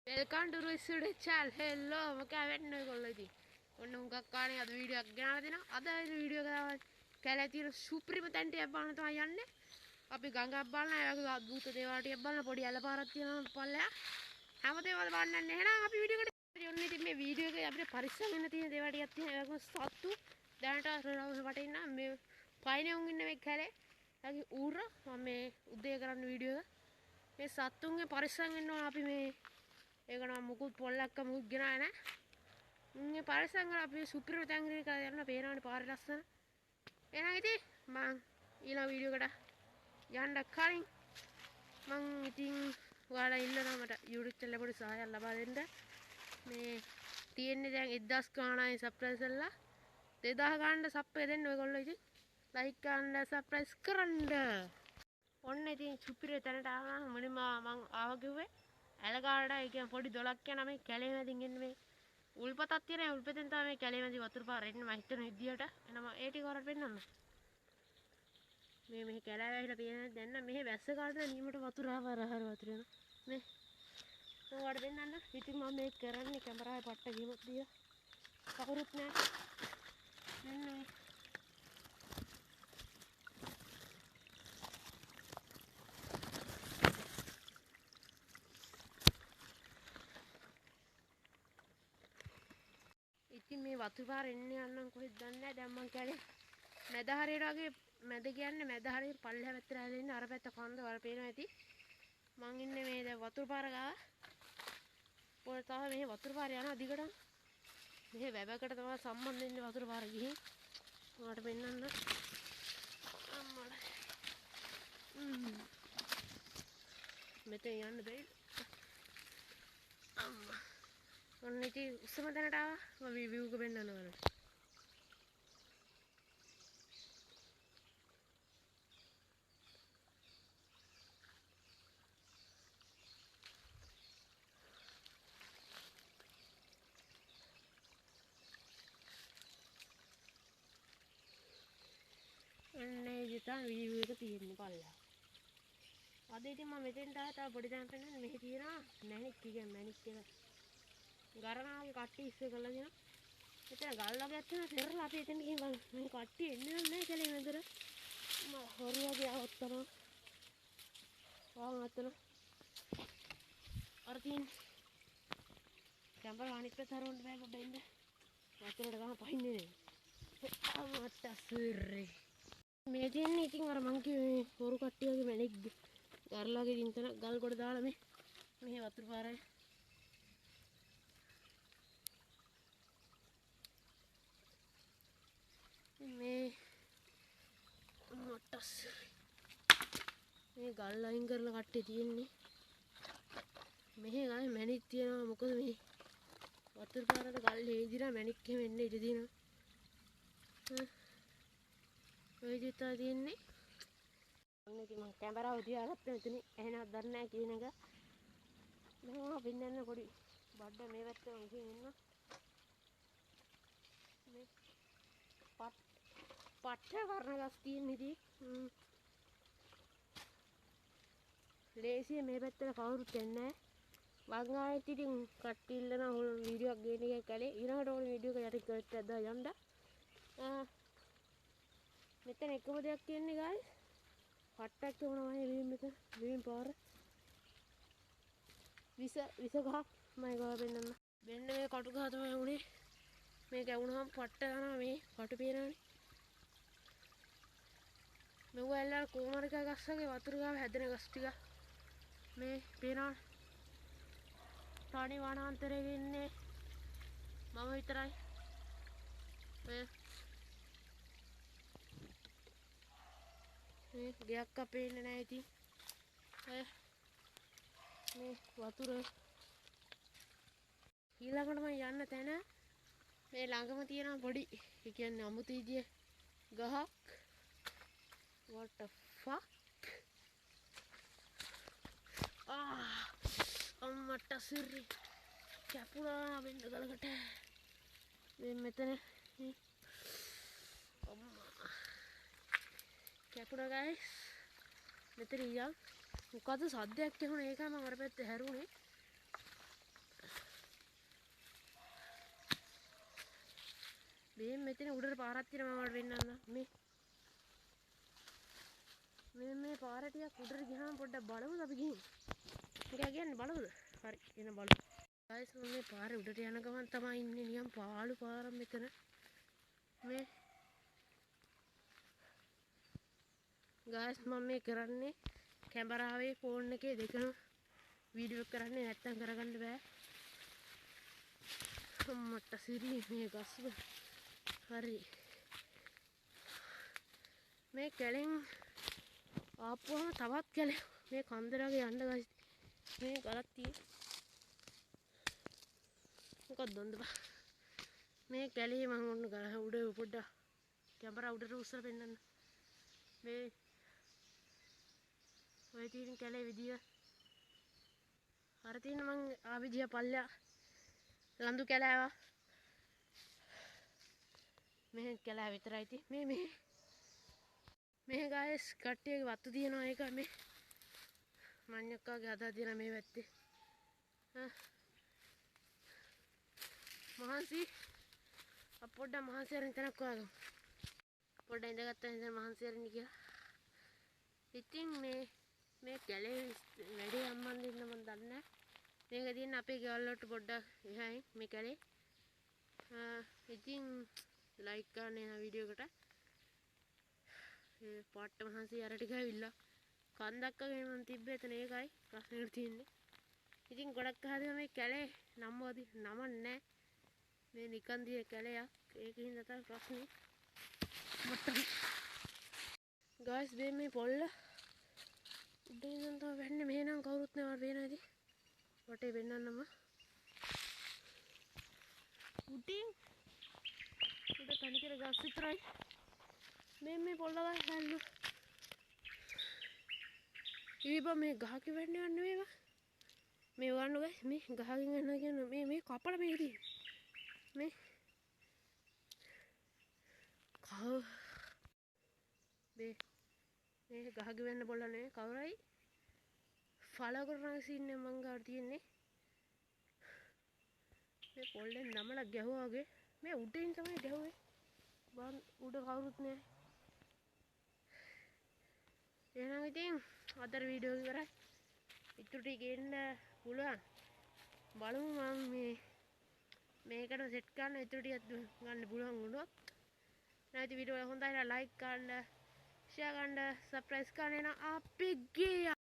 Welcome to Ruisude channel. Hello, මොකෑ වෙන්නේ ඔයගොල්ලෝ ඉතින්. ඔන්න මුගක් කාණේ අද වීඩියෝ එකක් ගෙනාලා දෙනවා. අද වීඩියෝ එක කැලේ තියෙන සුපිරිම තැනට බලන්න තමයි යන්නේ. අපි ගඟක් බලන, ඒ වගේ අద్భుත දේවල් ටිකක් බලන පොඩි ඇලපාරක් තියෙනවා පල්ලෙහා. හැමදේම බලන්න යන්නේ. එහෙනම් අපි වීඩියෝ එකට යන්න ඉතින් මේ වීඩියෝ එකේ අපිට පරිස්සම් වෙන්න තියෙන දේවල් ටිකක් තියෙනවා. ඒ වගේම සත්තු දැනට වටේ ඉන්න මේ පයිනේ උන් ඉන්න මේ කැලේ. ඒගි ඌර මම මේ උදේ කරන්න වීඩියෝ එක. මේ සත්තුන්ගේ පරිස්සම් වෙන්න ඕන අපි මේ ඒක නම් මුකුත් පොල්ලක්ක මුකුත් ගෙනාවේ නැහැ. මුන්ගේ පරිස්සම් කරලා අපි සුපිරිම තැන් එකකට යන්න පේනවනේ පාරේ ලස්සන. එහෙනම් ඉතින් මං ඊළඟ වීඩියෝ එකට යන්න කලින් මං ඉතින් ඔයාලා ඉල්ලනවා මට YouTube channel එකට සහායක් ලබා දෙන්න. මේ තියෙන්නේ දැන් 1000 ගාණයි සබ්ස්ක්‍රයිබර්ස්ලා 2000 ගාණට සබ් එක දෙන්න ඔයගොල්ලෝ ඉතින් ලයික් කරන්න සබ්ස්ක්‍රයිබ් කරන්න. ඔන්න ඉතින් සුපිරිම තැනට ආවා. මුලින්ම මං ආව කිව්වේ ඇලකාඩ ඒ කියන්නේ පොඩි දොලක් යන මේ කැලේ මැදින් එන්නේ මේ උල්පතක් තියෙන උල්පතෙන් තමයි මේ කැලේ මැදි වතුර පාර එන්නේ මම හිතන විදියට. එහෙනම් ඒ ටික වරට පෙන්නන්න. මේ කැලෑ වැහිලා පේන දැන් නම් මෙහෙ වැස්ස කාටද නියමට වතුර ආවර වතුර යන මේ ඔයාලට පෙන්නන්න. ඉතින් මම මේක කරන්නේ කැමරාවේ පට්ට ගිමුත් දිලා කවුරුත් නැහැ. මෙන්න මේ ඉතින් මේ වතුර පාර එන්නේ යන්නම් කොහෙද දන්නේ නැහැ. දැන් මං කැලේ මැද හරියට වගේ මැද කියන්නේ මැද හරියට පල්ලෙහා පැත්තට ඇවිල්ලා ඉන්නේ. අර පැත්ත කන්ද වල පේනවා ඇති. මං ඉන්නේ මේ දැන් වතුර පාර ගාව. පොර තව මේ වතුර පාර යනවා දිගටම. මෙහෙ වැවකට තමයි සම්බන්ධ වෙන්නේ වතුර පාර ගිහින්. ඔයාලට පෙන්නන්න. අම්මලා. මෙතෙන් යන්න බැයි. අම්මා. ඔන්න ඉතින් උස්සම තැනට ආවා. මම view එක පෙන්නන්න ඔයාලට. ඔන්න ඒ තමයි view එක තියෙන්නේ පල්ලෙහා. අද ඉතින් මම මෙතෙන්ට ආවා. තව පොඩි තැනක් පෙන්නන්න. මෙහි තියෙනවා මැණික් කියන්නේ මැණික් එක. ගරනාගේ කට්ටිය ඉස්සේ කරලා දෙනවා. මෙතන ගල් වගේක් තියෙනවා. පෙරලා අපි එතන ගිහින් බලමු. මේ කට්ටිය එන්නේ නැහැ කැලේ මැදට. මම හොරු වගේ ආවොත් තමයි. වාන් අතන. අර තියෙන කැමරා අනිත් පැත්ත හරවන්න බෑ පොඩ්ඩක් ඉන්න. වතුරට ගම පහින්නේ නේ. මට සුරේ. මේ තියෙන්නේ ඉතින් අර මං කිව්වේ හොරු කට්ටිය වගේ මැණික් ගර්ලාගේ දින් තන ගල් කොට දාලා මේ වතුර පාරේ මේ මටස් මේ ගල් අයින් කරලා කට්ටිය තියෙන්නේ මෙහෙ ගානේ මැණික් තියෙනවා. මොකද මේ වතුර පාරට ගල් හේදිලා මැණික් එහෙම එන්න ඉඩ තියෙනවා. ඔය විදිහට තියෙන්නේ. ඔන්න ඉතින් මම කැමරාව තියාගත්තා මෙතන. එහෙනම් දන්නේ නැහැ කියන එක. මම පින්නන්න පොඩි බඩ මේ පැත්තට මම ගිහින් ඉන්න. මේ පට්ට කරන ගස් තියෙන ඉතින්. ලේසිය මේ පැත්තට කවුරුත් එන්නේ නැහැ. මං ආයෙත් ඉතින් කට්ටිය ඉල්ලන වීඩියෝ එකක් ගේන එක කලේ. ඊළඟට ඕන වීඩියෝ එක යටි කට්ට ඇද්දා යන්න. මෙතන එකම දෙයක් තියෙන්නේ ගායි. පට්ටක් තිබුණා මම වීම් එක වීම් පාර. විස ගහ මම ඒක වෙන්නන්න. මෙන්න මේ කටු ගහ තමයි උනේ. මේක වුණාම පට්ට යනවා මේ කටු පේනවනේ. මෙව ඇල්ලලා කොමරික ගස් වගේ වතුර ගාව හැදෙන ගස් ටික මේ පේනවනේ. තනි වනාන්තරයේ ඉන්නේ මම විතරයි. මේ ගයක් අපේන්නේ නැහැ ඉතින්. මේ වතුර ඊළඟට මම යන්න තැන මේ ළඟම තියෙන පොඩි ඒ කියන්නේ අමුතු විදිය ගහක්. what the fuck අම්මට සිරි කැපුණා වෙන්න ගලකට. මේ මෙතන අම්මා කැපුණා guys. මෙතන ඉතින් මොකද සද්දයක් ඇහුණා. ඒකයි මම අර පැත්තේ හැරුණේ. මේ මෙතන උඩට පාරක් තියෙනවා මම වෙන්නන්න මේ පාර ටිකක් උඩට ගියාම පොඩ්ඩක් බලමුද අපි ගිහින් මොකක්ද කියන්නේ බලමුද හරි එන බලමු guys මම මේ පාරේ උඩට යන ගමන් තමයි ඉන්නේ නිකන් පාළු පාරක් මෙතන මේ guys මම මේ කරන්නේ කැමරාවේ ෆෝන් එකේ දෙකම වීඩියෝ කරන්නේ නැත්තම් කරගන්න බෑ මට සිරි මේ ගස්ව හරි මේ කැලෙන් ආපුවම තවත් කැලේ මේ කන්දරගේ යන්න guys මේ ගලක් තියෙන්නේ මොකක්ද දොන්ද බා මේ කැලේ මම ඔන්න ගහ උඩ පොඩ්ඩක් කැමරා උඩට උස්සලා පෙන්නන්න මේ ඔය තියෙන කැලේ විදිය අර තියෙන මං ආවිදිය පල්ලෙයා ලඳු කැලෑව මේ කැලෑ විතරයි තියෙන්නේ මේ guys කට්ටියගේ වත්තු තියෙනවා ඒක මේ මඤ්ඤක්කාගේ හදා තියෙන මේ පැත්තේ මහන්සි පොඩ්ඩක් මහන්සි අරින් තැනක් හොයාගමු පොඩ්ඩක් ඉඳගත්තා ඉඳන් මහන්සි අරින්න කියලා ඉතින් මේ කැලේ වැඩි සම්බන්ධින්න මම දන්නේ මේක තියෙන අපේ ගෙවල් වලට පොඩ්ඩක් එහායින් මේ කැලේ ඉතින් ලයික් කරන්න යන වීඩියෝ එකට ඒ පාට මහන්සි අර ටික ඇවිල්ලා කන්දක් වගේ මම තිබ්බේ එතන ඒකයි ප්‍රශ්නෙකට තියෙන්නේ ඉතින් ගොඩක් අහලා මේ කැලේ නම නැහැ මේ නිකන් දිය කැලයක් ඒකින් තමයි ප්‍රශ්නේ මට guys මේ පොල්ල උඩින් ඉඳන් තමයි වැන්නේ මෙහෙනම් කවුරුත් නෑ වර පේනවා ඉතින් වටේ වෙන්නන්නම උඩින් උඩ තනිකර ගස් විතරයි මේ පොල්ල ගස් හැල්ලු ඉතින් මේ ගහක වෙන්නේ යන්නේ මේවා මේ වන්න guys මේ ගහකින් යනවා කියන මේ කපල මේක තියෙන්නේ මේ කව මේ ගහක වෙන්න පොල්ල නේ කවුරුයි ෆලෝ කරන සීන් එක මං ගාවට තියෙන්නේ මේ පොල්ලෙන් නමලා ගැහුවා වගේ මේ උඩින් තමයි ගැහුවේ බන් උඩ කවුරුත් නෑ එහෙනම් ඉතින් අතර වීඩියෝ එක ඉවරයි ඉතුරු ටික එන්න පුළුවන් බලමු මම මේකට සෙට් කරන්න ඉතුරු ටිකක් ගන්න පුළුවන් වුණොත් නැති වීඩියෝ හොඳයි නම් ලයික් කරන්න ෂෙයා කරන්න සබ්ස්ක්‍රයිබ් කරන්න අපි ගියා